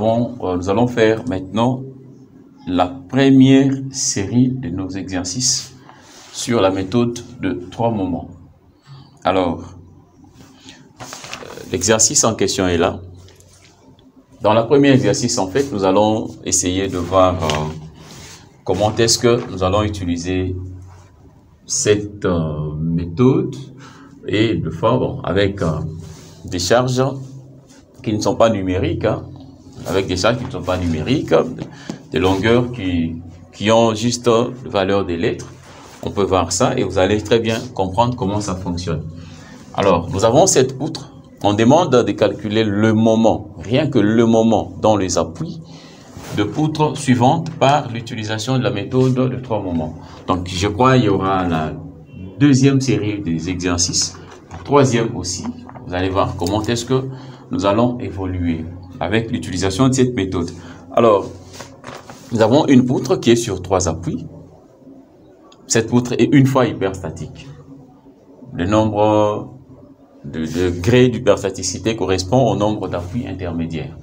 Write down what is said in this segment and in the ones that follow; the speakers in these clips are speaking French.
nous allons faire maintenant la première série de nos exercices sur la méthode de 3 moments. Alors, l'exercice en question est là. Dans le premier exercice, en fait, nous allons essayer de voir comment est-ce que nous allons utiliser cette méthode et de faire avec des charges qui ne sont pas numériques, avec des charges qui ne sont pas numériques, des longueurs qui ont juste la valeur des lettres. On peut voir ça et vous allez très bien comprendre comment ça fonctionne. Alors, nous avons cette poutre. On demande de calculer le moment, rien que le moment dans les appuis de poutre suivante par l'utilisation de la méthode de 3 moments. Donc, je crois qu'il y aura la deuxième série des exercices, la troisième aussi. Vous allez voir comment est-ce que nous allons évoluer avec l'utilisation de cette méthode. Alors, nous avons une poutre qui est sur 3 appuis. Cette poutre est une fois hyperstatique. Le nombre de degrés d'hyperstaticité correspond au nombre d'appuis intermédiaires.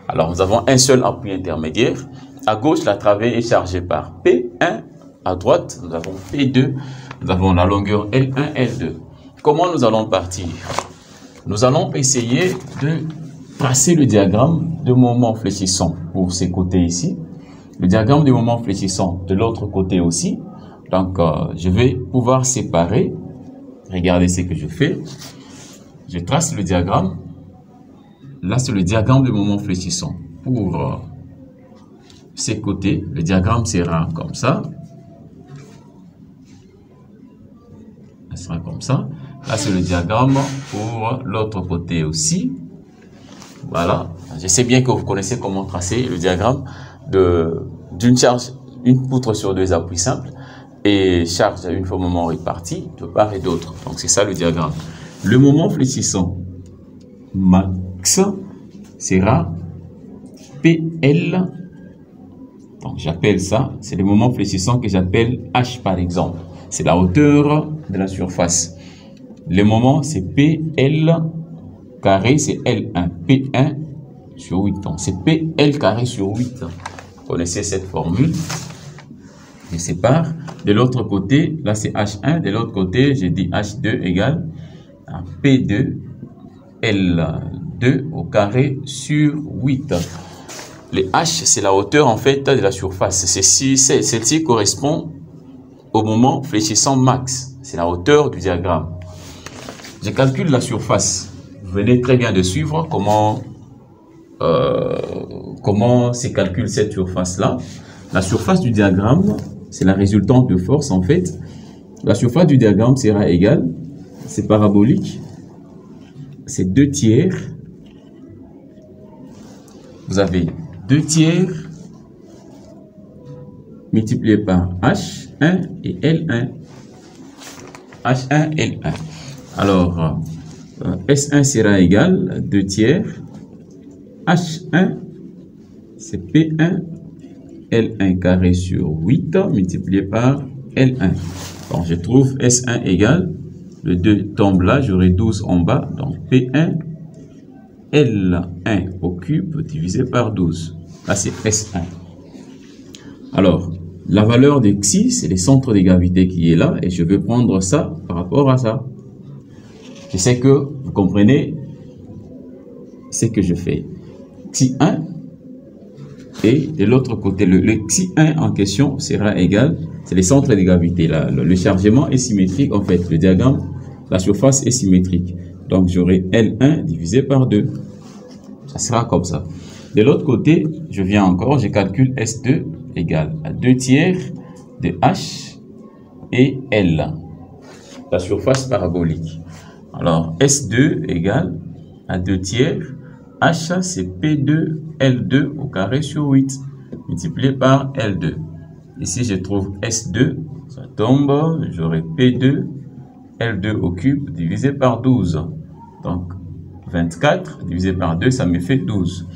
Alors, nous avons un seul appui intermédiaire. À gauche, la travée est chargée par P1. À droite, nous avons P2. Nous avons la longueur L1, L2. Comment nous allons partir? Nous allons essayer de tracer le diagramme de moment fléchissant pour ces côtés ici. Le diagramme de moment fléchissant de l'autre côté aussi. Donc, je vais pouvoir séparer. Regardez ce que je fais. Je trace le diagramme. Là, c'est le diagramme de moment fléchissant. Pour ces côtés, le diagramme sera comme ça. Il sera comme ça. Là, c'est le diagramme pour l'autre côté aussi. Voilà. Je sais bien que vous connaissez comment tracer le diagramme d'une charge, une poutre sur 2 appuis simples et charge à une fois moment répartie de part et d'autre. Donc, c'est ça le diagramme. Le moment fléchissant max sera PL. Donc, j'appelle ça, c'est le moment fléchissant que j'appelle H par exemple. C'est la hauteur de la surface. Le moment, c'est PL carré, c'est L1. P1 sur 8. Donc, c'est PL carré sur 8. Vous connaissez cette formule. Je sépare. De l'autre côté, là, c'est H1. De l'autre côté, j'ai dit H2 égale à P2 L2 au carré sur 8. Les H, c'est la hauteur, en fait, de la surface. Celle-ci correspond au moment fléchissant max. C'est la hauteur du diagramme. Je calcule la surface. Vous venez très bien de suivre comment se calcule cette surface-là. La surface du diagramme, c'est la résultante de force, en fait. La surface du diagramme sera égale, c'est parabolique, c'est 2 tiers. Vous avez 2 tiers multiplié par H1 et L1. H1, L1. Alors, S1 sera égal à 2 tiers. H1, c'est P1, L1 carré sur 8 multiplié par L1. Donc, je trouve S1 égal, le 2 tombe là, j'aurai 12 en bas. Donc, P1, L1 au cube divisé par 12. Là, c'est S1. Alors, la valeur de xi, c'est le centre de gravité qui est là. Et je vais prendre ça par rapport à ça. Je sais que vous comprenez ce que je fais. Xi1 et de l'autre côté, le Xi1 en question sera égal, c'est le centre de gravité. Là, le chargement est symétrique en fait. Le diagramme, la surface est symétrique. Donc j'aurai L1 divisé par 2. Ça sera comme ça. De l'autre côté, je viens encore, je calcule S2 égale à 2 tiers de H et L. La surface parabolique. Alors, S2 égale à 2 tiers. H, c'est P2 L2 au carré sur 8, multiplié par L2. Ici, je trouve S2, ça tombe, j'aurai P2 L2 au cube divisé par 12. Donc, 24 divisé par 2, ça me fait 12.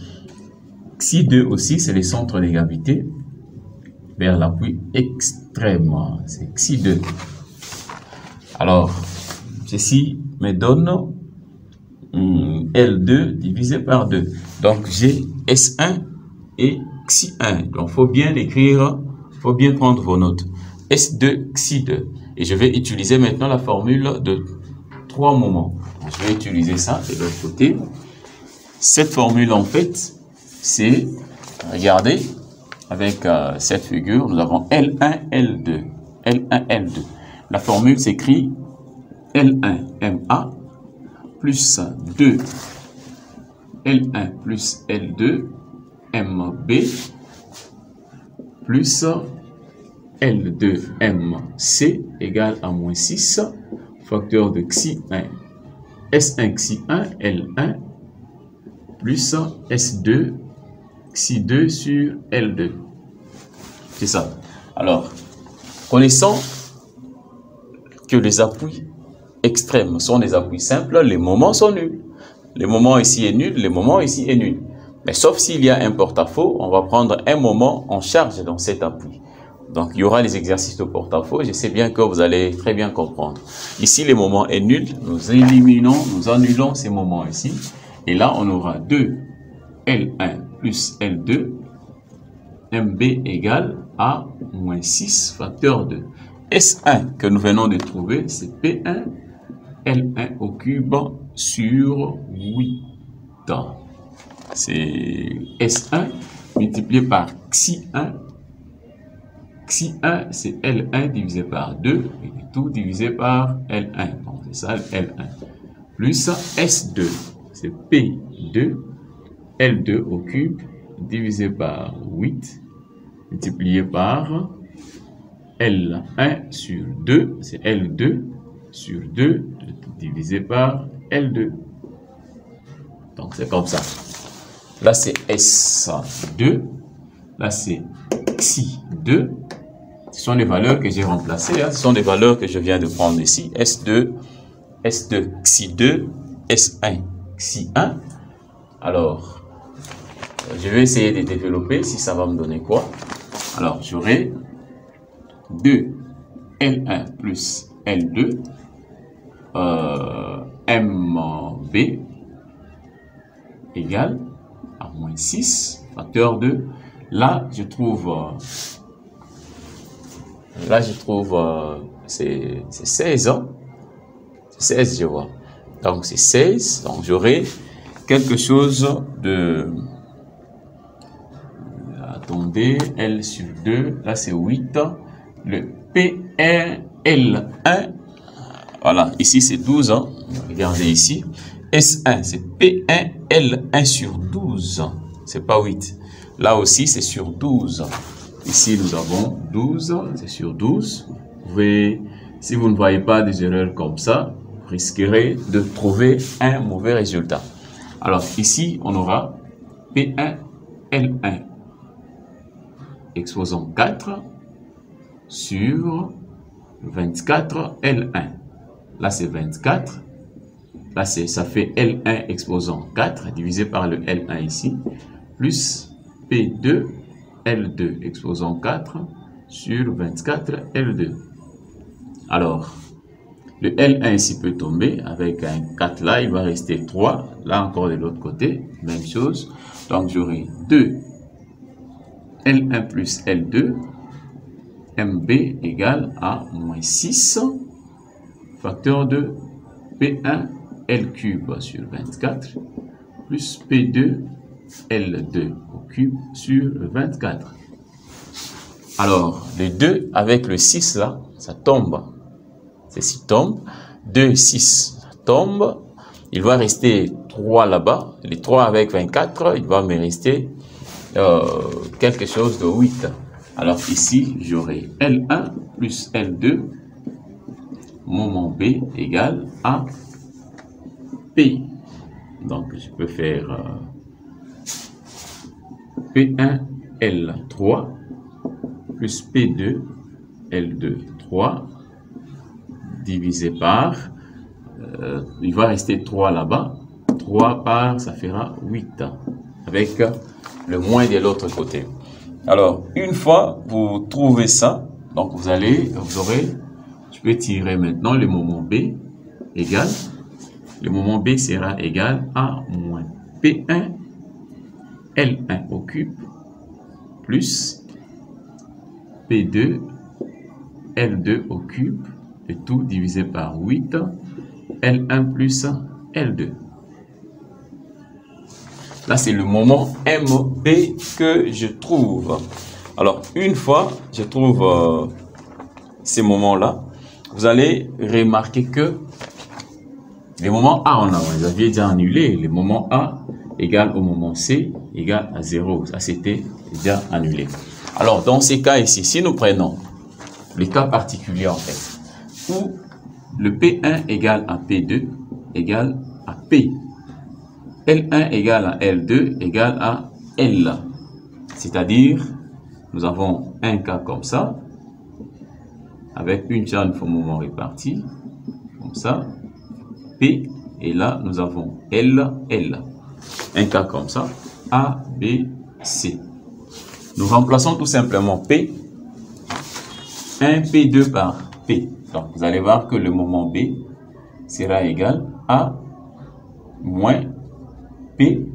Xi2 aussi, c'est le centre de gravité vers l'appui extrême. C'est Xi2. Alors, ceci me donne L2 divisé par 2. Donc, j'ai S1 et Xi1. Donc, il faut bien l'écrire, il faut bien prendre vos notes. S2, Xi2. Et je vais utiliser maintenant la formule de 3 moments. Donc, je vais utiliser ça de l'autre côté. Cette formule, en fait, c'est, regardez, avec cette figure, nous avons L1, L2. L1, L2. La formule s'écrit L1, MA, plus 2, L1 plus L2, MB, plus L2, MC, égale à moins 6, facteur de Xi1, S1, Xi1, L1, plus S2, Xi2 sur L2. C'est ça. Alors, connaissant que les appuis extrêmes sont des appuis simples, les moments sont nuls. Les moments ici est nul, les moments ici est nul. Mais sauf s'il y a un porte-à-faux, on va prendre un moment en charge dans cet appui. Donc, il y aura les exercices de porte-à-faux. Je sais bien que vous allez très bien comprendre. Ici, le moment est nul. Nous éliminons, nous annulons ces moments ici. Et là, on aura 2 L1 plus L2 MB égale à moins 6 facteur 2. S1 que nous venons de trouver, c'est P1 L1 au cube sur 8. C'est S1 multiplié par Xi1. Xi1, c'est L1 divisé par 2 et tout divisé par L1. Donc, c'est ça L1. Plus S2, c'est P2 L2 au cube divisé par 8 multiplié par L1 sur 2, c'est L2 sur 2 divisé par L2. Donc, c'est comme ça. Là, c'est S2. Là, c'est Xi2. Ce sont les valeurs que j'ai remplacées. Hein. Ce sont des valeurs que je viens de prendre ici. S2 Xi2, S1 Xi1. Alors, je vais essayer de développer si ça va me donner quoi. Alors, j'aurai 2 L1 plus L2 MB égale à moins 6 facteur 2. Là, je trouve c'est 16 ans. C'est 16, je vois. Donc, c'est 16. Donc, j'aurai quelque chose de... Attendez, L sur 2. Là, c'est 8. Le P1, L1. Voilà, ici, c'est 12 ans. Regardez ici. S1, c'est P1, L1 sur 12. C'est pas 8. Là aussi, c'est sur 12. Ici, nous avons 12. C'est sur 12. Vous pouvez, si vous ne voyez pas des erreurs comme ça, vous risquerez de trouver un mauvais résultat. Alors, ici, on aura P1, L1 exposant 4 sur 24 L1. Là, c'est 24. Là, ça fait L1 exposant 4 divisé par le L1 ici, plus P2 L2 exposant 4 sur 24 L2. Alors, le L1 ici peut tomber avec un 4 là, il va rester 3. Là encore de l'autre côté, même chose. Donc, j'aurai 2 L1 plus L2 MB égale à moins 6 facteur de P1 L cube sur 24 plus P2 L2 au cube sur 24. Alors, le 2 avec le 6 là, ça tombe. Ceci tombe. 2, 6, ça tombe. Il va rester 3 là-bas. Les 3 avec 24, il va me rester quelque chose de 8. Alors ici, j'aurai L1 plus L2, moment B égale à P. Donc, je peux faire P1 L3 plus P2 L2 3 divisé par, il va rester 3 là-bas, 3 par, ça fera 8 avec le moins de l'autre côté. Alors, une fois vous trouvez ça, donc vous aurez, je peux tirer maintenant le moment B égale, le moment B sera égal à moins P1 L1 au cube plus P2 L2 au cube, et tout divisé par 8, L1 plus L2. Là, c'est le moment MB que je trouve. Alors, une fois je trouve ces moments-là, vous allez remarquer que les moments A, on les avait déjà annulés. Les moments A égale au moment C égale à 0. Ça, c'était déjà annulé. Alors, dans ces cas ici, si nous prenons le cas particulier, en fait, où le P1 égale à P2 égale à P. L1 égale à L2 égale à L. C'est-à-dire, nous avons un cas comme ça, avec une chaîne de moment répartie, comme ça, P, et là, nous avons L, L. Un cas comme ça, A, B, C. Nous remplaçons tout simplement P, 1 P2 par P. Donc, vous allez voir que le moment B sera égal à moins P,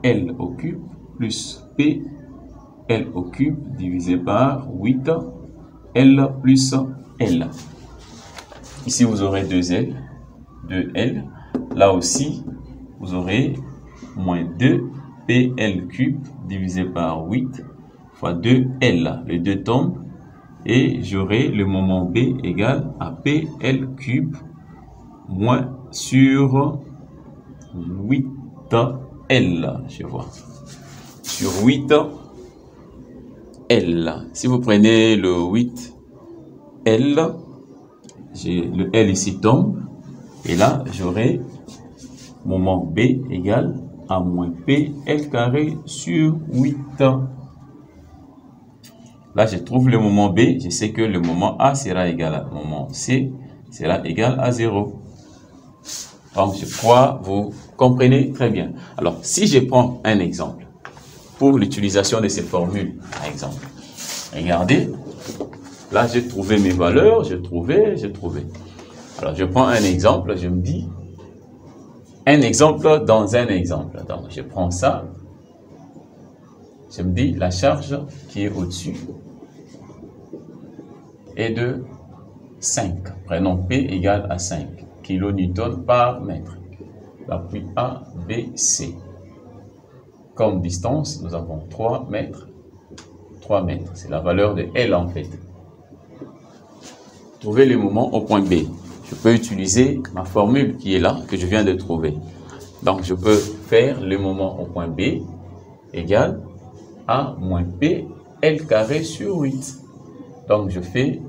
L au cube, plus P, L au cube, divisé par 8, L plus L. Ici, vous aurez 2L, 2L. Là aussi, vous aurez moins 2PL cube divisé par 8 fois 2L. Les deux tombent et j'aurai le moment B égal à PL cube moins sur 8L. Je vois. Sur 8L. Si vous prenez le 8L, le L ici tombe. Et là, j'aurai moment B égale à moins PL carré sur 8. Là, je trouve le moment B. Je sais que le moment A sera égal à moment C sera égal à 0. Donc, je crois vous comprenez très bien. Alors, si je prends un exemple pour l'utilisation de ces formules, par exemple, regardez, là, j'ai trouvé mes valeurs, j'ai trouvé. Alors, je prends un exemple, je me dis, un exemple dans un exemple. Donc, je prends ça, je me dis, la charge qui est au-dessus est de 5. Prenons P égale à 5 kN par mètre. L'appui A, B, C. Comme distance, nous avons 3 mètres. 3 mètres, c'est la valeur de L en fait. Trouver le moment au point B. Je peux utiliser ma formule qui est là, que je viens de trouver. Donc, je peux faire le moment au point B égale A moins P, L carré sur 8. Donc, je fais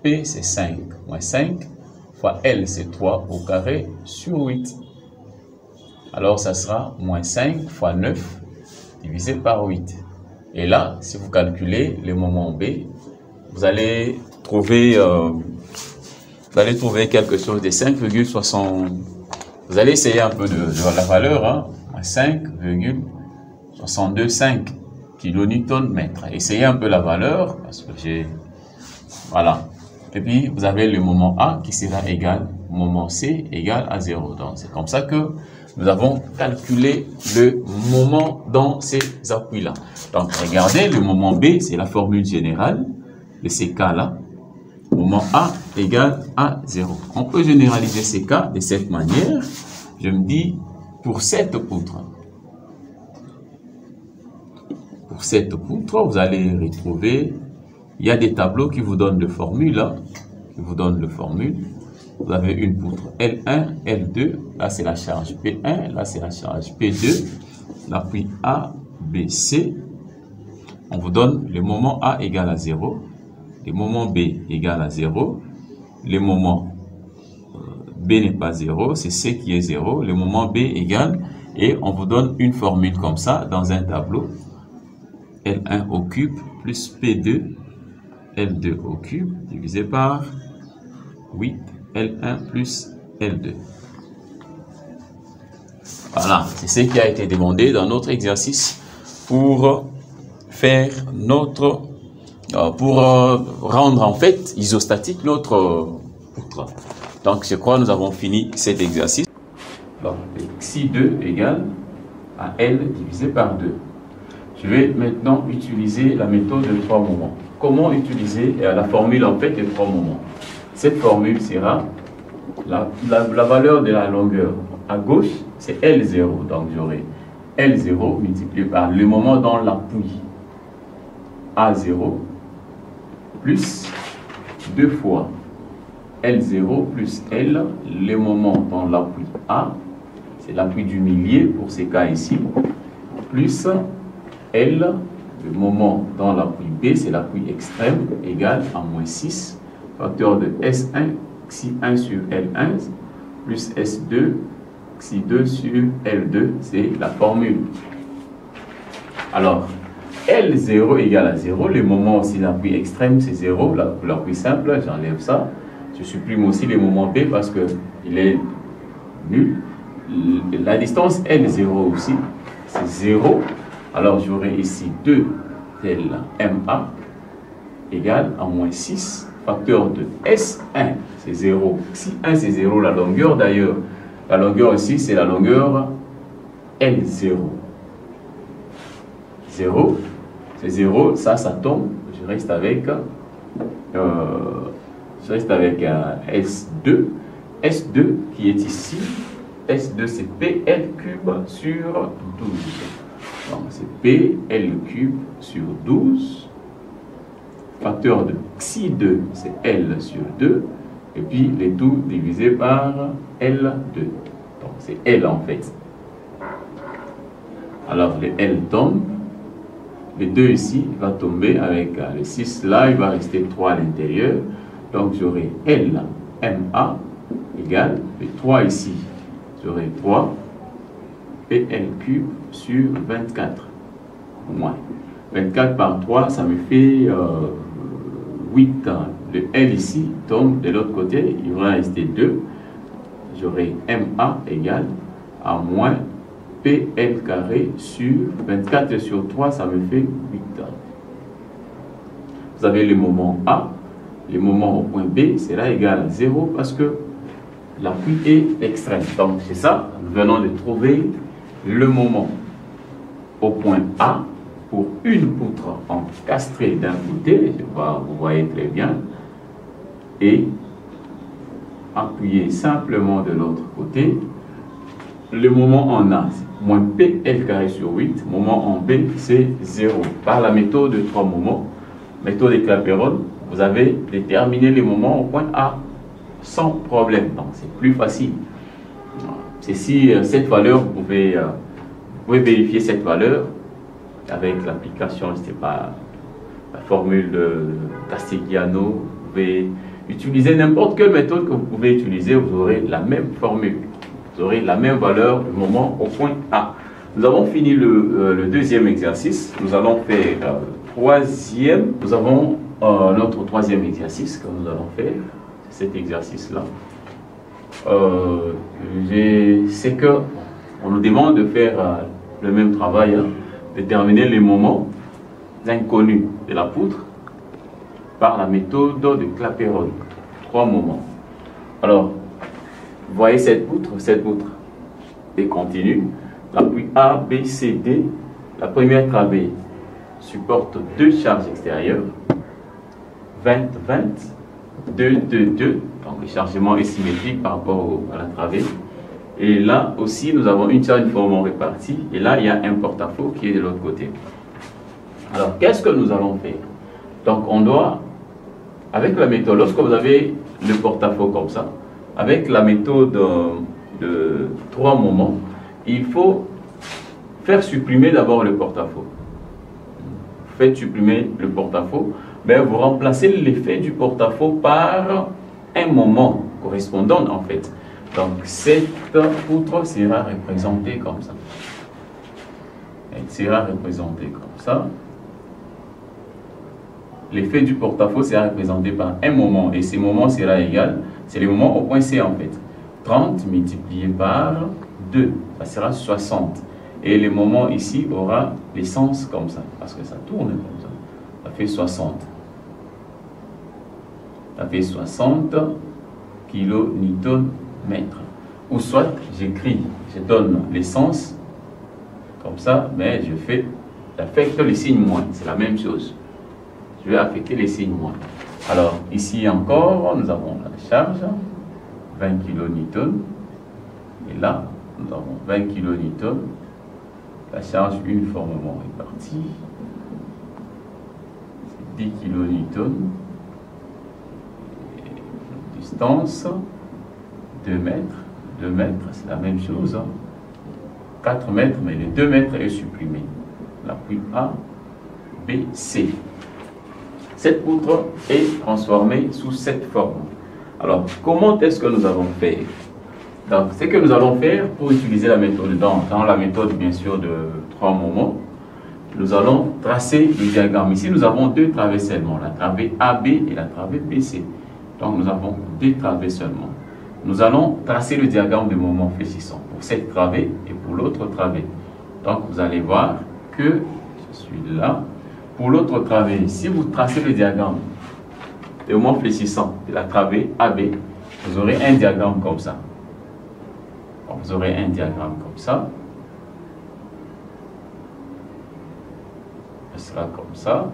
P, c'est 5, moins 5, fois L, c'est 3 au carré sur 8. Alors, ça sera moins 5 fois 9 divisé par 8. Et là, si vous calculez le moment B, vous allez trouver quelque chose de 5,60. Vous allez essayer un peu de la valeur, hein, à 5,625 kN/m. Essayez un peu la valeur, parce que j'ai... Voilà. Et puis, vous avez le moment A qui sera égal, moment C égal à 0. Donc, c'est comme ça que nous avons calculé le moment dans ces appuis-là. Donc, regardez, le moment B, c'est la formule générale de ces cas-là. Moment A égale à 0. On peut généraliser ces cas de cette manière. Je me dis, pour cette poutre, vous allez retrouver, il y a des tableaux qui vous donnent le formule, là, Vous avez une poutre L1, L2, là c'est la charge P1, là c'est la charge P2, l'appui A, B, C. On vous donne le moment A égale à 0, le moment B égale à 0, le moment B n'est pas 0, c'est C qui est 0, le moment B égale, et on vous donne une formule comme ça dans un tableau, L1 au cube plus P2, L2 au cube divisé par 8, L1 plus L2. Voilà, c'est ce qui a été demandé dans notre exercice pour faire notre, pour rendre en fait isostatique notre poutre. Donc je crois que nous avons fini cet exercice. Donc xi2 égale à L divisé par 2. Je vais maintenant utiliser la méthode de 3 moments. Comment utiliser la formule en fait de 3 moments? Cette formule sera la valeur de la longueur. À gauche, c'est L0. Donc j'aurai L0 multiplié par le moment dans l'appui A0 plus 2 fois L0 plus L, le moment dans l'appui A, c'est l'appui du milieu pour ces cas ici, plus L, le moment dans l'appui B, c'est l'appui extrême, égale à moins 6, facteur de S1, Xi1 sur L1, plus S2, Xi2 sur L2, c'est la formule. Alors, L0 égale à 0, le moment aussi l'appui extrême, c'est 0, l'appui simple, j'enlève ça. Je supprime aussi le moment B parce qu'il est nul. La distance L0 aussi, c'est 0. Alors j'aurai ici 2 LMA égale à moins 6, facteur de S1, c'est 0. Si 1 c'est 0, la longueur d'ailleurs, la longueur ici c'est la longueur L0. 0, c'est 0, ça tombe, je reste avec S2. S2 qui est ici, S2 c'est PL cube sur 12. Donc c'est PL cube sur 12. Facteur de Xi2 c'est L sur 2. Et puis les tout divisé par L2. Donc c'est L en fait. Alors le L tombe. Le 2 ici va tomber avec le 6 là, il va rester 3 à l'intérieur. Donc j'aurai L, MA égale, le 3 ici, j'aurai 3 PL cube sur 24. Moins. 24 par 3, ça me fait 8. Le L ici tombe de l'autre côté, il va rester 2. J'aurai MA égale à moins PL carré sur 24 sur 3, ça me fait 8. Vous avez le moment A, le moment au point B sera égal à 0 parce que l'appui est extrême. Donc c'est ça, nous venons de trouver le moment au point A pour une poutre encastrée d'un côté, vous voyez très bien, et appuyé simplement de l'autre côté. Le moment en A, c'est moins PL carré sur 8. Moment en B, c'est 0. Par la méthode de 3 moments, méthode de Clapeyron, vous avez déterminé les moments au point A sans problème. Donc, c'est plus facile. C'est si cette valeur, vous pouvez vérifier cette valeur avec l'application, je ne sais pas, la formule de Castigliano. Vous pouvez utiliser n'importe quelle méthode que vous pouvez utiliser, vous aurez la même formule. Vous aurez la même valeur du moment au point A. Nous avons fini le deuxième exercice. Nous allons faire le troisième. Nous avons notre troisième exercice que nous allons faire. C'est cet exercice-là. C'est que on nous demande de faire le même travail, déterminer les moments inconnus de la poutre par la méthode de Clapeyron. 3 moments. Alors, vous voyez cette poutre est continue. L'appui A, B, C, D, la première travée supporte 2 charges extérieures, 20, 20, 2, 2, 2. Donc le chargement est symétrique par rapport à la travée. Et là aussi, nous avons une charge uniformément répartie. Et là, il y a un porte-à-faux qui est de l'autre côté. Alors, qu'est-ce que nous allons faire? Donc, on doit, avec la méthode, lorsque vous avez le porte-à-faux comme ça, avec la méthode de 3 moments, il faut faire supprimer d'abord le porte-à-faux. Vous faites supprimer le porte-à-faux, mais vous remplacez l'effet du porte-à-faux par un moment correspondant en fait. Donc cette poutre sera représentée comme ça. Elle sera représentée comme ça. L'effet du porte-à-faux sera représenté par un moment et ce moment sera égal. C'est le moment au point C en fait. 30 multiplié par 2, ça sera 60. Et le moment ici aura l'essence comme ça, parce que ça tourne comme ça. Ça fait 60. Ça fait 60 kN/m. Ou soit j'écris, je donne l'essence comme ça, mais je fais J'affecte le signe moins, c'est la même chose. Je vais affecter les signes moins. Alors, ici encore, nous avons la charge, 20 kN. Et là, nous avons 20 kN. La charge uniformément répartie. C'est 10 kN. Distance, 2 mètres. 2 mètres, c'est la même chose. 4 mètres, mais les 2 mètres est supprimé. L'appui A, B, C. Cette poutre est transformée sous cette forme. Alors, comment est-ce que nous allons faire? Donc, ce que nous allons faire pour utiliser la méthode, dans la méthode bien sûr de 3 moments, nous allons tracer le diagramme. Ici, nous avons 2 travées seulement, la travée AB et la travée BC. Donc, nous avons 2 travées seulement. Nous allons tracer le diagramme de moment fléchissant pour cette travée et pour l'autre travée. Donc, vous allez voir que je suis là. Pour l'autre travée, si vous tracez le diagramme de moment fléchissant de la travée AB, vous aurez un diagramme comme ça. Vous aurez un diagramme comme ça. Ce sera comme ça.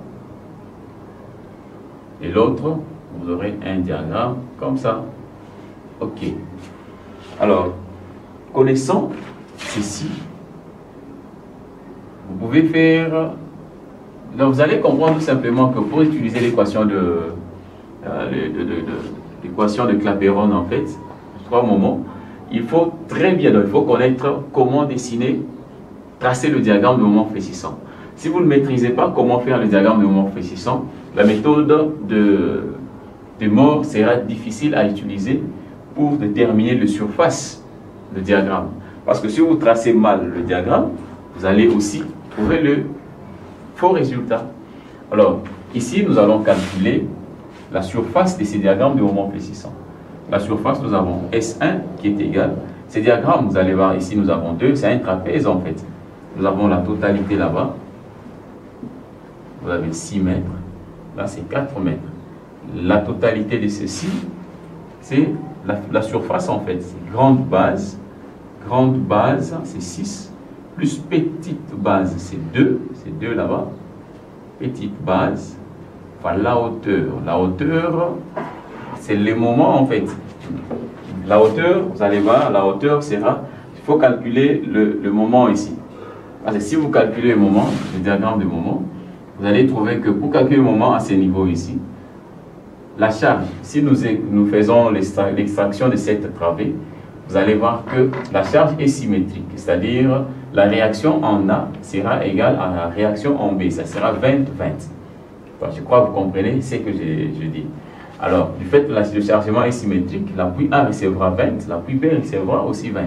Et l'autre, vous aurez un diagramme comme ça. OK. Alors, connaissant ceci, vous pouvez faire... Donc, vous allez comprendre tout simplement que pour utiliser l'équation l'équation de Clapeyron, en fait, 3 moments, il faut très bien, donc il faut connaître comment dessiner, tracer le diagramme de moment fléchissant. Si vous ne maîtrisez pas comment faire le diagramme de moment fléchissant, la méthode de Moore sera difficile à utiliser pour déterminer le surface de diagramme. Parce que si vous tracez mal le diagramme, vous allez aussi trouver le faux résultat. Alors, ici, nous allons calculer la surface de ces diagrammes de moment fléchissant. La surface, nous avons S1 qui est égal. Ces diagrammes, vous allez voir ici, nous avons 2, c'est un trapèze en fait. Nous avons la totalité là-bas. Vous avez 6 mètres. Là, c'est 4 mètres. La totalité de ceci, c'est la surface en fait. C'est grande base, c'est 6. Plus petite base, c'est 2. C'est 2 là-bas. Petite base. Enfin, la hauteur, c'est les moments en fait. La hauteur, vous allez voir, la hauteur sera... Il faut calculer le moment ici. Parce que si vous calculez le moment, le diagramme de moment, vous allez trouver que pour calculer le moment à ce niveau ici, la charge, si nous faisons l'extraction de cette travée, vous allez voir que la charge est symétrique, c'est-à-dire la réaction en A sera égale à la réaction en B, ça sera 20-20. Je crois que vous comprenez ce que je dis. Alors, du fait que le chargement est symétrique, l'appui A recevra 20, l'appui B recevra aussi 20.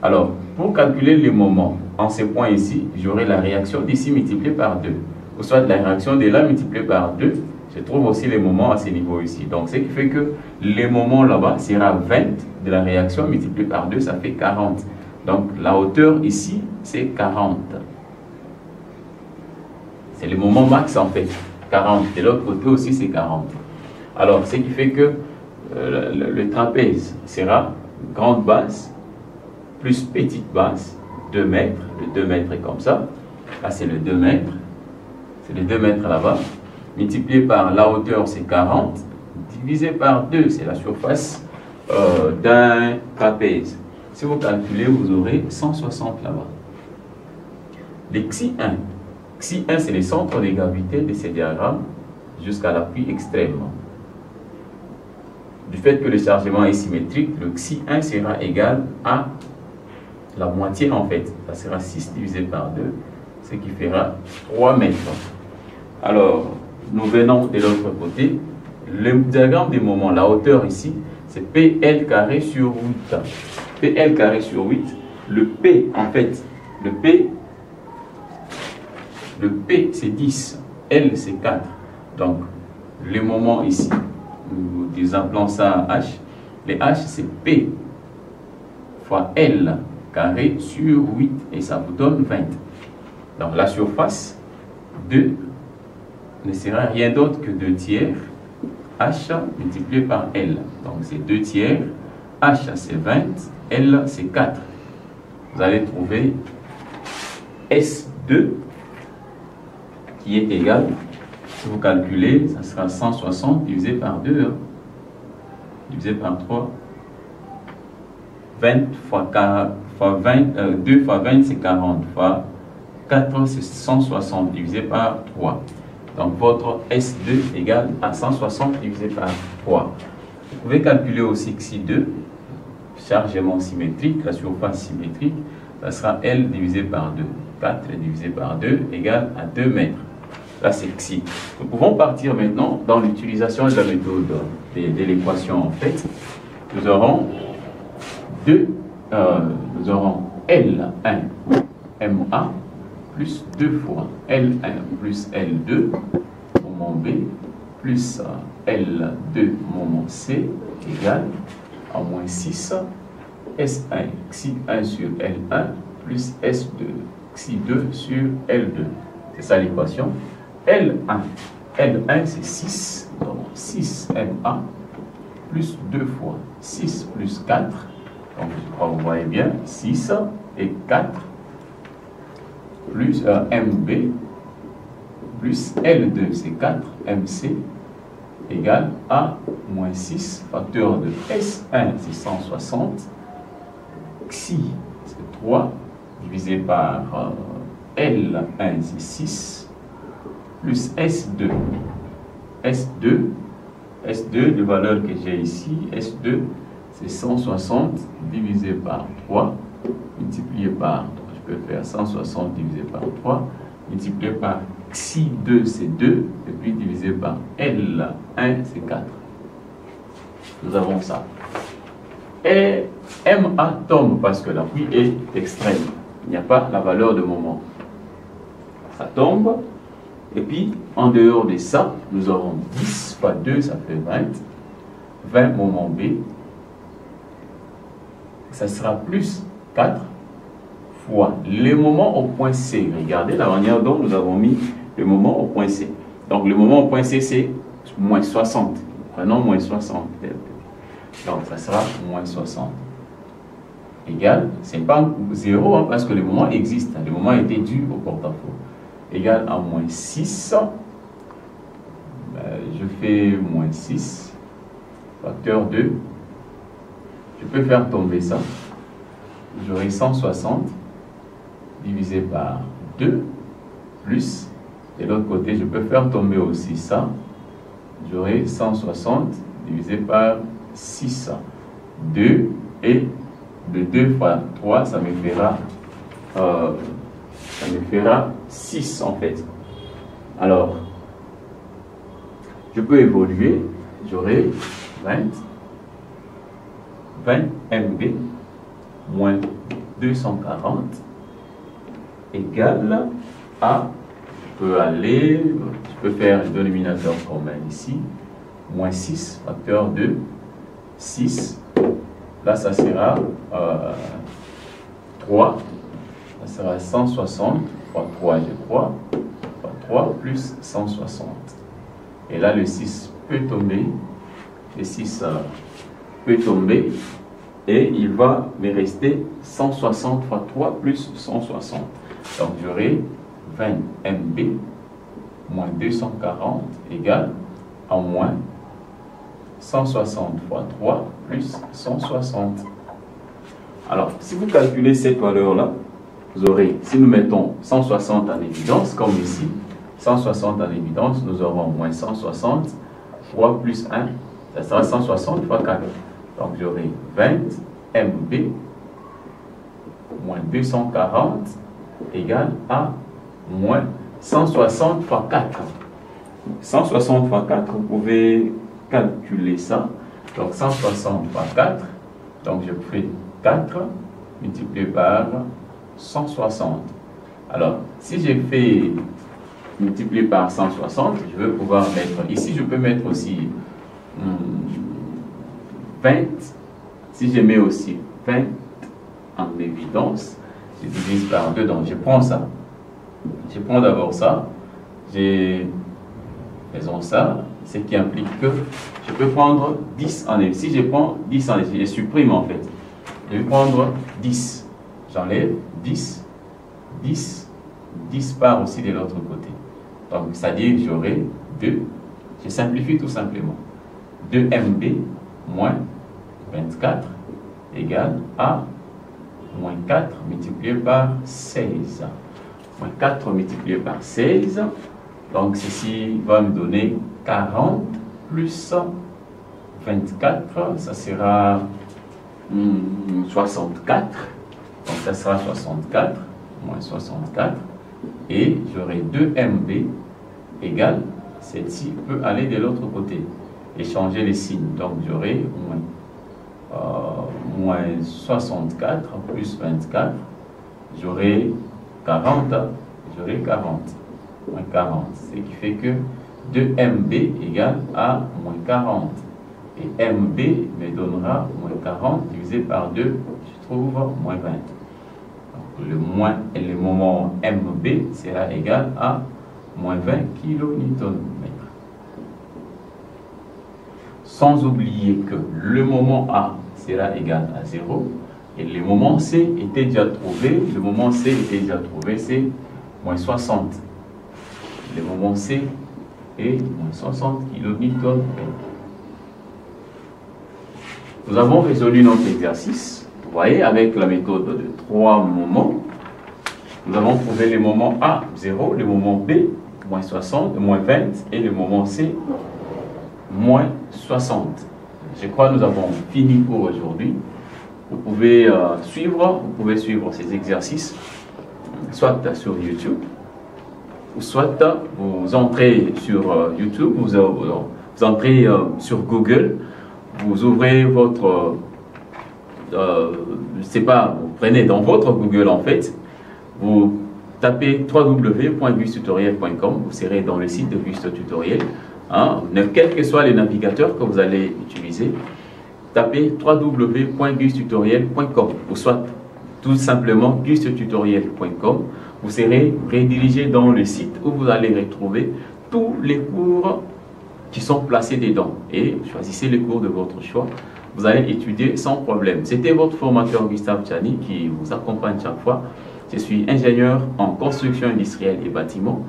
Alors, pour calculer les moments en ce point ici, j'aurai la réaction d'ici multipliée par 2. Ou soit la réaction de là multipliée par 2, je trouve aussi les moments à ce niveau ici. Donc, ce qui fait que les moments là-bas sera 20 de la réaction multipliée par 2, ça fait 40. Donc, la hauteur ici, c'est 40. C'est le moment max en fait, 40. De l'autre côté aussi, c'est 40. Alors, ce qui fait que le trapèze sera grande base plus petite base, 2 mètres. Le 2 mètres est comme ça. Là, c'est le 2 mètres. C'est les 2 mètres là-bas. Multiplié par la hauteur, c'est 40. Divisé par 2, c'est la surface d'un trapèze. Si vous calculez, vous aurez 160 là-bas. Les Xi1. Xi1, c'est les centres de gravité de ces diagrammes jusqu'à l'appui extrême. Du fait que le chargement est symétrique, le Xi1 sera égal à la moitié en fait. Ça sera 6 divisé par 2, ce qui fera 3 mètres. Alors, nous venons de l'autre côté. Le diagramme des moments, la hauteur ici, c'est PL carré sur 8. PL carré sur 8. Le P, en fait, le P c'est 10. L c'est 4. Donc, le moment ici, nous appelons ça H. Les H c'est P fois L carré sur 8 et ça vous donne 20. Donc la surface 2 ne sera rien d'autre que 2 tiers H multiplié par L. Donc c'est 2 tiers, H c'est 20, L c'est 4. Vous allez trouver S2 qui est égal, si vous calculez, ça sera 160 divisé par 2, hein, divisé par 3. 20 fois 2 fois 20, c'est 40, fois 4, c'est 160 divisé par 3. Donc votre S2 égale à 160 divisé par 3. Vous pouvez calculer aussi XI2, chargement symétrique, la surface symétrique, ça sera L divisé par 2. 4 divisé par 2 égale à 2 mètres. Là, c'est XI. Nous pouvons partir maintenant dans l'utilisation de la méthode de l'équation en fait. Nous aurons L1 MA plus 2 fois L1 plus L2 moment B plus L2 moment C égale à moins 6 S1 XI1 sur L1 plus S2 XI2 sur L2. C'est ça l'équation. L1 c'est 6, donc 6 MA plus 2 fois 6 plus 4. Donc je crois que vous voyez bien, 6 et 4 plus MB plus L2 c'est 4, MC égale à moins 6, facteur de S1 c'est 160, XI c'est 3, divisé par L1 c'est 6, plus S2, de valeur que j'ai ici, S2 c'est 160 divisé par 3, multiplié par, donc je peux faire 160 divisé par 3, multiplié par XI2 c'est 2, et puis divisé par L1 c'est 4. Nous avons ça. Et MA tombe parce que l'appui est extrême. Il n'y a pas la valeur de moment. Ça tombe. Et puis, en dehors de ça, nous aurons 10 fois 2, ça fait 20. 20 moment B. Ça sera plus 4 fois le moment au point C. Regardez la manière dont nous avons mis le moment au point C. Donc, le moment au point C, c'est moins 60. Prenons moins 60. Donc, ça sera moins 60. Égal, ce n'est pas 0 hein, parce que le moment existe. Le moment était dû au porte-à-faux. Égal à moins 6. Je fais moins 6. Facteur 2. Je peux faire tomber ça. J'aurai 160 divisé par 2 plus. De l'autre côté, je peux faire tomber aussi ça. J'aurai 160 divisé par 6. 2 et de 2 fois 3, ça me fera 6 en fait. Alors, je peux évoluer. J'aurai 20 MB moins 240 égale à, je peux faire le dénominateur commun ici, moins 6, facteur de 6. Là, ça sera 3. Ça sera 160 fois 3, je crois. Fois 3 plus 160. Et là, le 6 peut tomber. Le 6 peut tomber. Et il va me rester 160 fois 3 plus 160. Donc, j'aurai 20 MB moins 240 égale à moins 160 fois 3 plus 160. Alors, si vous calculez cette valeur-là, vous aurez, si nous mettons 160 en évidence, comme ici, 160 en évidence, nous aurons moins 160, 3 plus 1, ça sera 160 fois 4. Donc, j'aurai 20 MB moins 240 égale à moins 160 fois 4. 160 fois 4, vous pouvez calculer ça. Donc 160 fois 4, donc je fais 4 multiplié par 160. Alors, si j'ai fait multiplié par 160, je vais pouvoir mettre, ici je peux mettre aussi 20, si je mets aussi 20 en évidence, je divise par 2, donc je prends ça. Je prends d'abord ça, faisons ça, ce qui implique que je peux prendre 10 en évidence. Si je prends 10 en évidence, je supprime en fait. Je vais prendre 10, j'enlève 10, 10, 10 part aussi de l'autre côté. Donc, c'est-à-dire j'aurai 2, je simplifie tout simplement. 2mb moins 24 égale à moins 4 multiplié par 16. Moins 4 multiplié par 16. Donc, ceci va me donner 40 plus 24. Ça sera 64. Donc, ça sera 64. Moins 64. Et j'aurai 2mb égale, celle-ci peut aller de l'autre côté et changer les signes. Donc, j'aurai moins 64 plus 24, j'aurai 40, moins 40, ce qui fait que 2mb égale à moins 40. Et mb me donnera moins 40 divisé par 2, je trouve moins 20. Donc, le moment mb sera égal à moins 20 kN. Sans oublier que le moment A sera égal à 0 et le moment C était déjà trouvé. Le moment C était déjà trouvé, c'est moins 60. Le moment C est moins 60 kN. Nous avons résolu notre exercice. Vous voyez, avec la méthode de 3 moments, nous avons trouvé le moment A, 0, le moment B, moins 60, moins 20, et le moment C, moins 60. Je crois que nous avons fini pour aujourd'hui. Vous pouvez suivre ces exercices, soit sur YouTube, ou soit vous entrez sur YouTube, vous entrez sur Google, vous ouvrez votre, je ne sais pas, vous prenez dans votre Google en fait, vous tapez www.gustutoriel.com, vous serez dans le site de Gust Tutoriel. Quel que soit le navigateur que vous allez utiliser, tapez www.gustutoriel.com ou soit tout simplement gustutoriel.com. Vous serez redirigé dans le site où vous allez retrouver tous les cours qui sont placés dedans et choisissez le cours de votre choix. Vous allez étudier sans problème. C'était votre formateur Gustave Tchani qui vous accompagne chaque fois. Je suis ingénieur en construction industrielle et bâtiment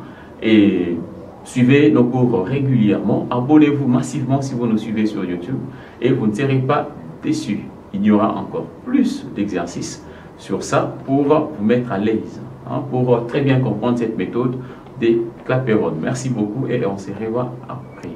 et suivez nos cours régulièrement. Abonnez-vous massivement si vous nous suivez sur YouTube et vous ne serez pas déçus. Il y aura encore plus d'exercices sur ça pour vous mettre à l'aise, pour très bien comprendre cette méthode des clapeyrones. Merci beaucoup et on se revoit après.